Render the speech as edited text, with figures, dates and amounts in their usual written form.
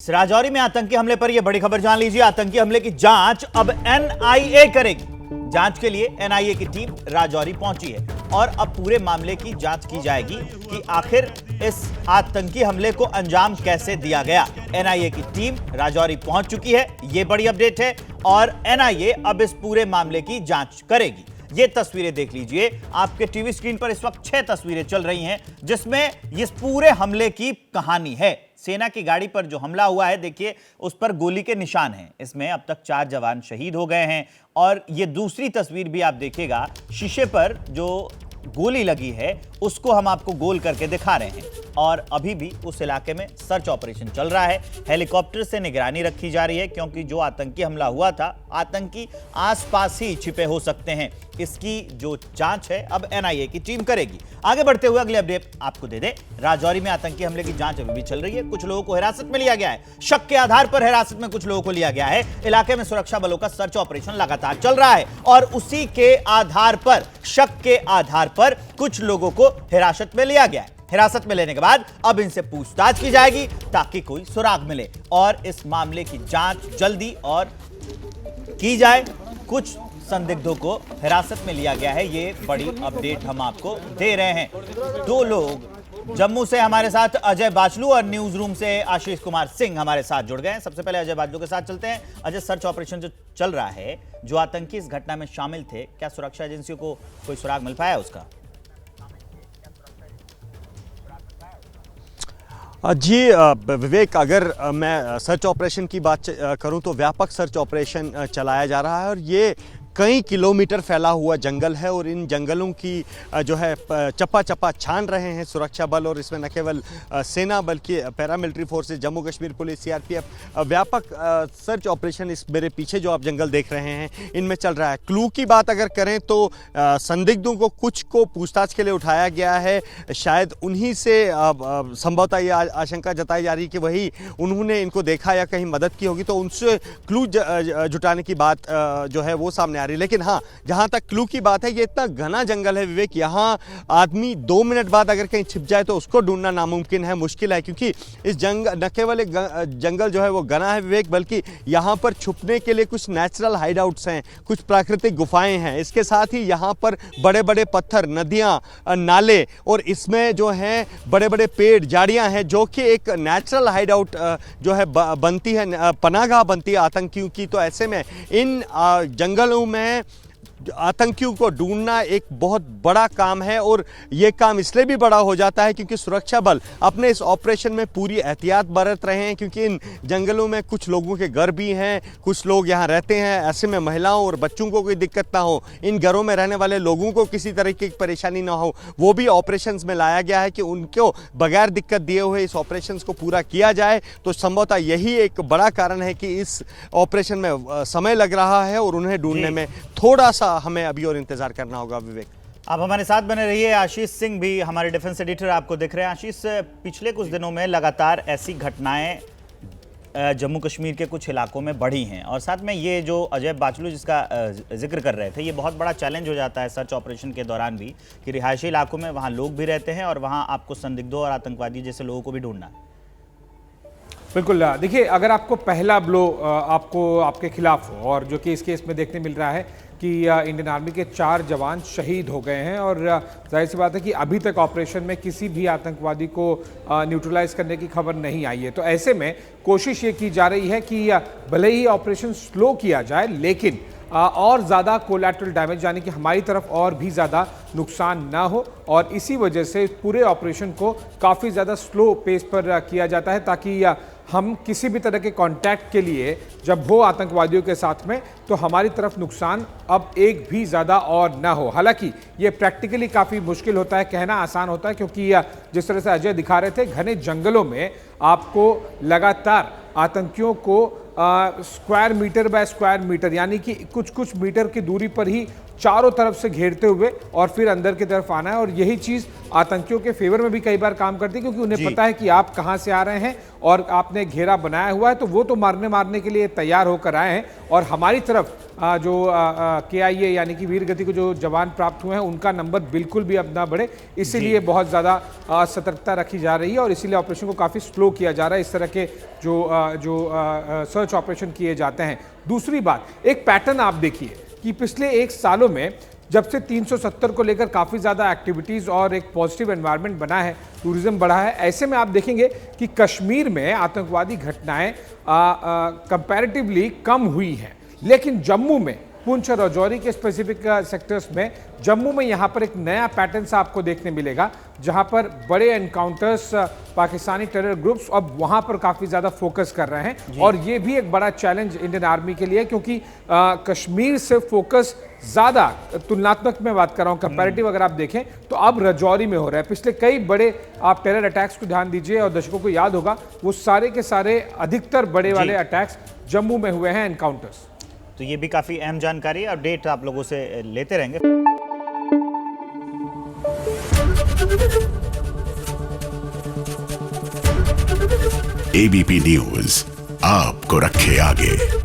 राजौरी में आतंकी हमले पर यह बड़ी खबर जान लीजिए। आतंकी हमले की जांच अब एनआईए करेगी। जांच के लिए एनआईए की टीम राजौरी पहुंची है और अब पूरे मामले की जांच की जाएगी कि आखिर इस आतंकी हमले को अंजाम कैसे दिया गया। एनआईए की टीम राजौरी पहुंच चुकी है, यह बड़ी अपडेट है और एनआईए अब इस पूरे मामले की जांच करेगी। ये तस्वीरें देख लीजिए, आपके टीवी स्क्रीन पर इस वक्त 6 तस्वीरें चल रही हैं जिसमें इस पूरे हमले की कहानी है। सेना की गाड़ी पर जो हमला हुआ है, देखिए उस पर गोली के निशान हैं। इसमें अब तक 4 जवान शहीद हो गए हैं और ये दूसरी तस्वीर भी आप देखिएगा, शीशे पर जो गोली लगी है उसको हम आपको गोल करके दिखा रहे हैं और अभी भी उस इलाके में सर्च ऑपरेशन चल रहा है। हेलीकॉप्टर से निगरानी रखी जा रही है क्योंकि जो आतंकी हमला हुआ था, आतंकी आसपास ही छिपे हो सकते हैं। इसकी जो जांच है अब एनआईए की टीम करेगी। आगे बढ़ते हुए अगले अपडेट आपको दे दें। राजौरी में आतंकी हमले की जांच अभी भी चल रही है। कुछ लोगों को हिरासत में लिया गया है, शक के आधार पर हिरासत में कुछ लोगों को लिया गया है। इलाके में सुरक्षा बलों का सर्च ऑपरेशन लगातार चल रहा है और उसी के आधार पर, शक के आधार पर कुछ लोगों को हिरासत में लिया गया है। हिरासत में लेने के बाद अब इनसे पूछताछ की जाएगी ताकि कोई सुराग मिले और इस मामले की जांच जल्दी और की जाए। कुछ संदिग्धों को हिरासत में लिया गया है, ये बड़ी अपडेट हम आपको दे रहे हैं। 2 लोग जम्मू से हमारे साथ अजय बाचलू और न्यूज रूम से आशीष कुमार सिंह हमारे साथ जुड़ गए हैं। सबसे पहले अजय बाचलू के साथ चलते हैं। अजय, सर्च ऑपरेशन जो चल रहा है, जो आतंकी इस घटना में शामिल थे, क्या सुरक्षा एजेंसियों को कोई सुराग मिल पाया उसका? जी विवेक, अगर मैं सर्च ऑपरेशन की बात करूं तो व्यापक सर्च ऑपरेशन चलाया जा रहा है और ये कई किलोमीटर फैला हुआ जंगल है और इन जंगलों की जो है चप्पा चप्पा छान रहे हैं सुरक्षा बल। और इसमें न केवल सेना बल्कि paramilitary forces, Jammu Kashmir police, CRPF, व्यापक सर्च ऑपरेशन इस मेरे पीछे जो आप जंगल देख रहे हैं इनमें चल रहा है। क्लू की बात अगर करें तो संदिग्धों को कुछ को पूछताछ के लिए उठाया गया है। शायद उन्हीं से संभवतः ये आशंका जताई जा रही है कि वही उन्होंने इनको देखा या कहीं मदद की होगी, तो उनसे क्लू जुटाने की बात जो है वो सामने आ रही। लेकिन हाँ, जहां तक क्लू की बात है, ये इतना घना जंगल है विवेक, यहां आदमी 2 मिनट बाद अगर कहीं छिप जाए तो उसको ढूंढना नामुमकिन है, मुश्किल है। क्योंकि इस जंगल न केवल एक जंगल जो है वो घना है विवेक, बल्कि यहां पर छुपने के लिए कुछ नेचुरल हाइडआउट्स हैं, कुछ प्राकृतिक गुफाएं हैं। इसके साथ ही यहां पर बड़े बड़े पत्थर, नदियां, नाले और इसमें जो है बड़े बड़े पेड़, झाड़ियां हैं, जो कि एक नेचुरल हाइडआउट जो है बनती है, पनाहगाह बनती है आतंकियों की। तो ऐसे में इन जंगलों में आतंकियों को ढूंढना एक बहुत बड़ा काम है और ये काम इसलिए भी बड़ा हो जाता है क्योंकि सुरक्षा बल अपने इस ऑपरेशन में पूरी एहतियात बरत रहे हैं। क्योंकि इन जंगलों में कुछ लोगों के घर भी हैं, कुछ लोग यहाँ रहते हैं। ऐसे में महिलाओं और बच्चों को कोई दिक्कत ना हो, इन घरों में रहने वाले लोगों को किसी तरह की परेशानी ना हो, वो भी ऑपरेशंस में लाया गया है कि उनको बगैर दिक्कत दिए हुए इस ऑपरेशंस को पूरा किया जाए। तो संभवतः यही एक बड़ा कारण है कि इस ऑपरेशन में समय लग रहा है और उन्हें ढूंढने में थोड़ा सा हमें अभी और इंतजार करना होगा। विवेक, आप हमारे साथ बने रहिए। आशीष सिंह भी हमारे डिफेंस एडिटर आपको दिख रहे हैं। आशीष, पिछले कुछ दिनों में लगातार ऐसी घटनाएं जम्मू कश्मीर के कुछ इलाकों में बढ़ी हैं और साथ में ये जो अजय बाचलू जिसका जिक्र कर रहे थे, ये बहुत बड़ा चैलेंज हो जाता है सर्च ऑपरेशन के दौरान भी कि रिहायशी इलाकों में वहाँ लोग भी रहते हैं और वहाँ आपको संदिग्धों और आतंकवादी जैसे लोगों को भी ढूंढना है। बिल्कुल, देखिए, अगर आपको पहला ब्लो आपको आपके खिलाफ हो और जो कि इस केस में देखने मिल रहा है कि इंडियन आर्मी के 4 जवान शहीद हो गए हैं और जाहिर सी बात है कि अभी तक ऑपरेशन में किसी भी आतंकवादी को न्यूट्रलाइज करने की खबर नहीं आई है। तो ऐसे में कोशिश ये की जा रही है कि भले ही ऑपरेशन स्लो किया जाए लेकिन और ज़्यादा कोलैटरल डैमेज, यानी कि हमारी तरफ और भी ज़्यादा नुकसान ना हो, और इसी वजह से पूरे ऑपरेशन को काफ़ी ज़्यादा स्लो पेस पर किया जाता है ताकि हम किसी भी तरह के कांटेक्ट के लिए जब हो आतंकवादियों के साथ में तो हमारी तरफ नुकसान अब एक भी ज़्यादा और ना हो। हालांकि ये प्रैक्टिकली काफ़ी मुश्किल होता है, कहना आसान होता है क्योंकि जिस तरह से अजय दिखा रहे थे, घने जंगलों में आपको लगातार आतंकियों को square metre by square metre, यानी कि कुछ कुछ मीटर की दूरी पर ही चारों तरफ से घेरते हुए और फिर अंदर की तरफ आना है। और यही चीज आतंकियों के फेवर में भी कई बार काम करती है, क्योंकि उन्हें पता है कि आप कहां से आ रहे हैं और आपने घेरा बनाया हुआ है, तो वो तो मारने के लिए तैयार होकर आए हैं। और हमारी तरफ जो KIA यानी कि वीर गति को जो जवान प्राप्त हुए हैं, उनका नंबर बिल्कुल भी अब ना बढ़े, इसीलिए बहुत ज़्यादा सतर्कता रखी जा रही है और इसीलिए ऑपरेशन को काफ़ी स्लो किया जा रहा है। इस तरह के जो सर्च ऑपरेशन किए जाते हैं। दूसरी बात, एक पैटर्न आप देखिए कि पिछले 1 सालों में जब से 370 को लेकर काफ़ी ज़्यादा एक्टिविटीज़ और एक पॉजिटिव एनवायरनमेंट बना है, टूरिज्म बढ़ा है, ऐसे में आप देखेंगे कि कश्मीर में आतंकवादी घटनाएं कंपैरेटिवली कम हुई हैं। लेकिन जम्मू में, पुंछ और राजौरी के स्पेसिफिक सेक्टर्स में, जम्मू में यहाँ पर एक नया पैटर्न सा आपको देखने मिलेगा, जहाँ पर बड़े एनकाउंटर्स पाकिस्तानी टेरर ग्रुप्स अब वहाँ पर काफ़ी ज़्यादा फोकस कर रहे हैं। और ये भी एक बड़ा चैलेंज इंडियन आर्मी के लिए, क्योंकि कश्मीर से फोकस ज़्यादा, तुलनात्मक में बात कर रहा हूँ, कंपैरेटिव अगर आप देखें तो अब राजौरी में हो रहा है। पिछले कई बड़े आप टेरर अटैक्स को ध्यान दीजिए और दर्शकों को याद होगा, वो सारे के सारे अधिकतर बड़े वाले अटैक्स जम्मू में हुए हैं, एनकाउंटर्स। तो ये भी काफ़ी अहम जानकारी है, अपडेट आप लोगों से लेते रहेंगे। ABP न्यूज़ आपको रखे आगे।